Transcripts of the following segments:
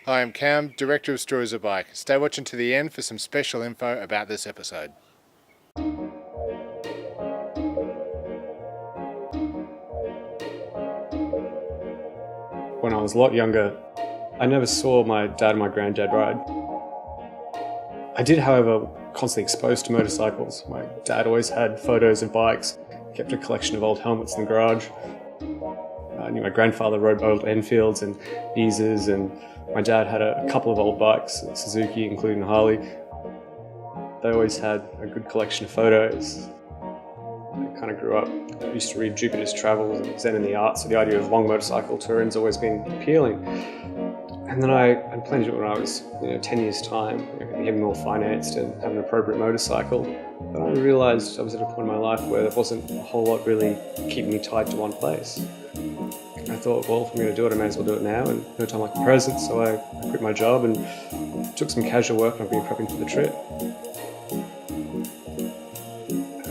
Hi, I'm Cam, Director of Stories of Bike. Stay watching to the end for some special info about this episode. When I was a lot younger, I never saw my dad and my granddad ride. I did, however, constantly exposed to motorcycles. My dad always had photos of bikes, kept a collection of old helmets in the garage. I knew my grandfather rode old Enfields and Eases, and my dad had a couple of old bikes, Suzuki, including Harley. They always had a good collection of photos. I kind of grew up, I used to read Jupiter's Travels and Zen in the Arts, so the idea of long motorcycle touring has always been appealing. And then I planned to do it when I was 10 years' time, getting more financed and have an appropriate motorcycle. But I realised I was at a point in my life where there wasn't a whole lot really keeping me tied to one place. I thought, well, if I'm going to do it, I may as well do it now, and no time like the present, so I quit my job and took some casual work, and I've been prepping for the trip.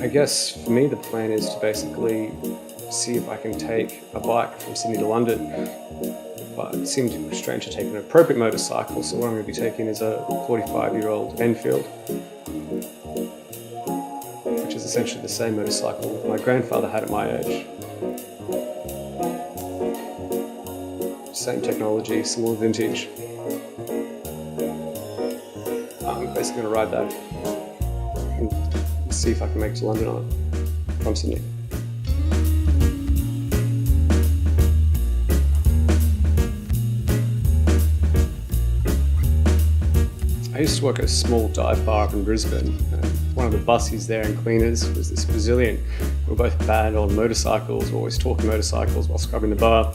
I guess for me the plan is to basically see if I can take a bike from Sydney to London. But it seemed strange to take an appropriate motorcycle, so what I'm going to be taking is a 45-year-old Enfield, which is essentially the same motorcycle my grandfather had at my age. Same technology, similar vintage. I'm basically going to ride that and see if I can make it to London on it from Sydney. I used to work at a small dive bar up in Brisbane. One of the bussies there and cleaners was this Brazilian. We were both bad on motorcycles, we were always talking motorcycles while scrubbing the bar.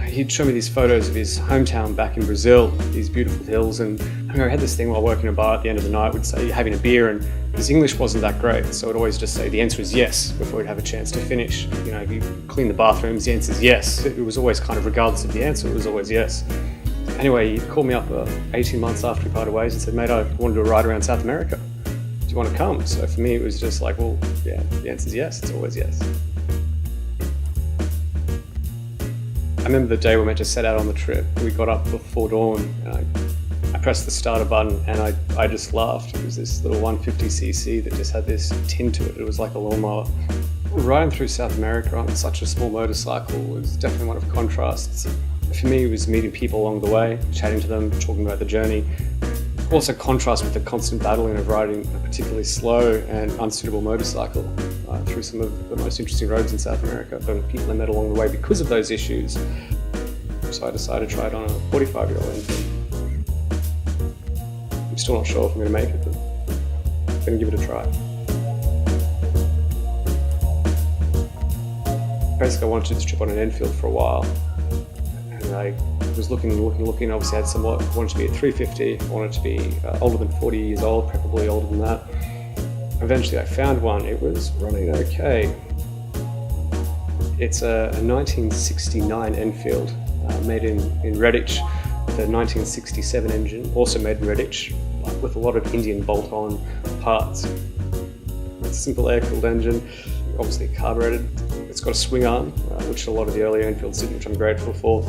He'd show me these photos of his hometown back in Brazil, these beautiful hills, and I had this thing while working in a bar at the end of the night, we'd say, "You're having a beer," and his English wasn't that great, so I'd always just say the answer is yes before we'd have a chance to finish. If you clean the bathrooms, the answer is yes. It was always kind of regardless of the answer, it was always yes. Anyway, he called me up 18 months after we parted ways and said, "Mate, I want to do a ride around South America. Do you want to come?" So for me, it was just like, well, yeah, the answer is yes. It's always yes. I remember the day we were meant to set out on the trip. We got up before dawn, and I pressed the starter button, and I just laughed. It was this little 150cc that just had this tint to it. It was like a lawnmower. Riding through South America on such a small motorcycle was definitely one of contrasts. For me, it was meeting people along the way, chatting to them, talking about the journey. Also contrast with the constant battling of riding a particularly slow and unsuitable motorcycle through some of the most interesting roads in South America, and people I met along the way because of those issues. So I decided to try it on a 45-year-old Enfield. I'm still not sure if I'm going to make it, but I'm going to give it a try. Basically, I wanted to do this trip on an Enfield for a while. And I was looking, obviously I had somewhat, I wanted to be at 350, I wanted to be older than 40 years old, preferably older than that. Eventually I found one, it was running okay. It's a 1969 Enfield, made in Redditch, with a 1967 engine, also made in Redditch, with a lot of Indian bolt-on parts. It's a simple air-cooled engine, obviously carbureted. It's got a swing arm, which a lot of the earlier Enfields did, which I'm grateful for.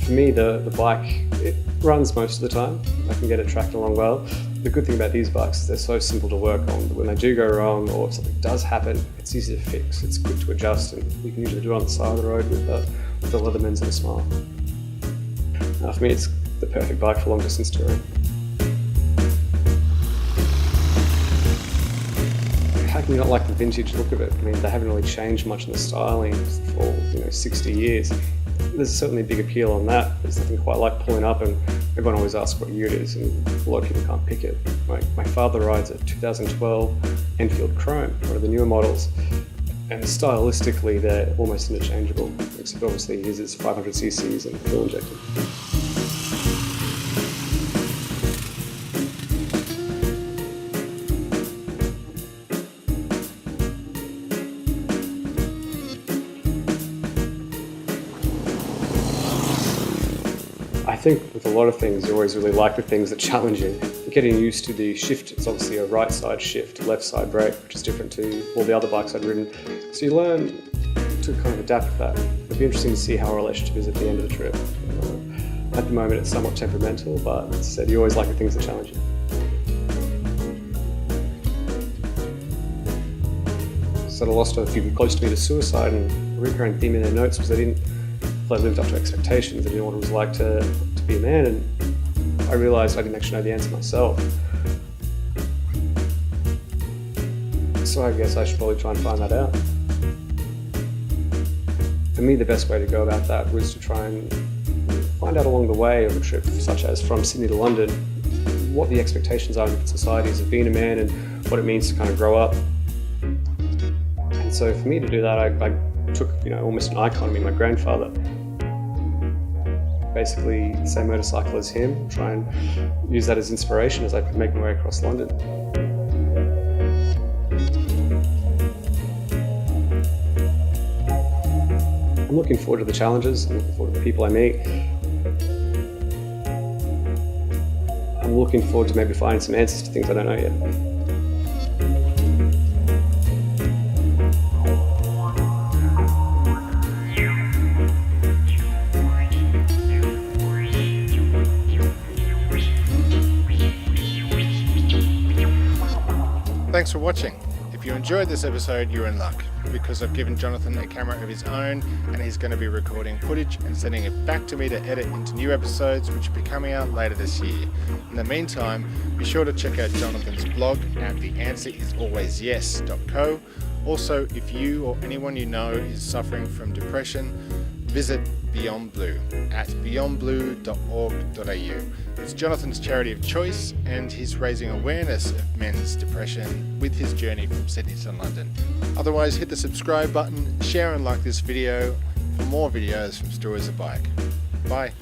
For me, the bike, it runs most of the time. I can get it tracked along well. The good thing about these bikes is they're so simple to work on. When they do go wrong, or if something does happen, it's easy to fix. It's quick to adjust, and you can usually do it on the side of the road with the Leathermans and a smile. For me, it's the perfect bike for long distance touring. How can you not like the vintage look of it? I mean, they haven't really changed much in the styling for 60 years. There's certainly a big appeal on that. There's nothing quite like pulling up, and everyone always asks what year it is, and a lot of people can't pick it. My father rides a 2012 Enfield Chrome, one of the newer models, and stylistically they're almost interchangeable, except obviously his is 500 cc's and fuel injected. I think with a lot of things, you always really like the things that challenge you. Getting used to the shift, it's obviously a right side shift, left side brake, which is different to all the other bikes I'd ridden. So you learn to kind of adapt with that. It'd be interesting to see how our relationship is at the end of the trip. At the moment, it's somewhat temperamental, but as I said, you always like the things that challenge you. Sort of lost a few people close to me to suicide, and a recurring theme in their notes was they lived up to expectations. They didn't know what it was like to be a man, and I realised I didn't actually know the answer myself. So I guess I should probably try and find that out. For me, the best way to go about that was to try and find out along the way of a trip, such as from Sydney to London, what the expectations are in societies of being a man and what it means to kind of grow up. And so for me to do that, I took almost an icon of me, my grandfather. Basically, the same motorcycle as him, try and use that as inspiration as I make my way across London. I'm looking forward to the challenges, I'm looking forward to the people I meet. I'm looking forward to maybe finding some answers to things I don't know yet. Thanks for watching. If you enjoyed this episode, you're in luck, because I've given Jonathan a camera of his own and he's going to be recording footage and sending it back to me to edit into new episodes, which will be coming out later this year. In the meantime, be sure to check out Jonathan's blog at theanswerisalwaysyes.co. Also, if you or anyone you know is suffering from depression, visit Beyond Blue at beyondblue.org.au. It's Jonathan's charity of choice, and he's raising awareness of men's depression with his journey from Sydney to London. Otherwise, hit the subscribe button, share and like this video for more videos from Stories of Bike. Bye.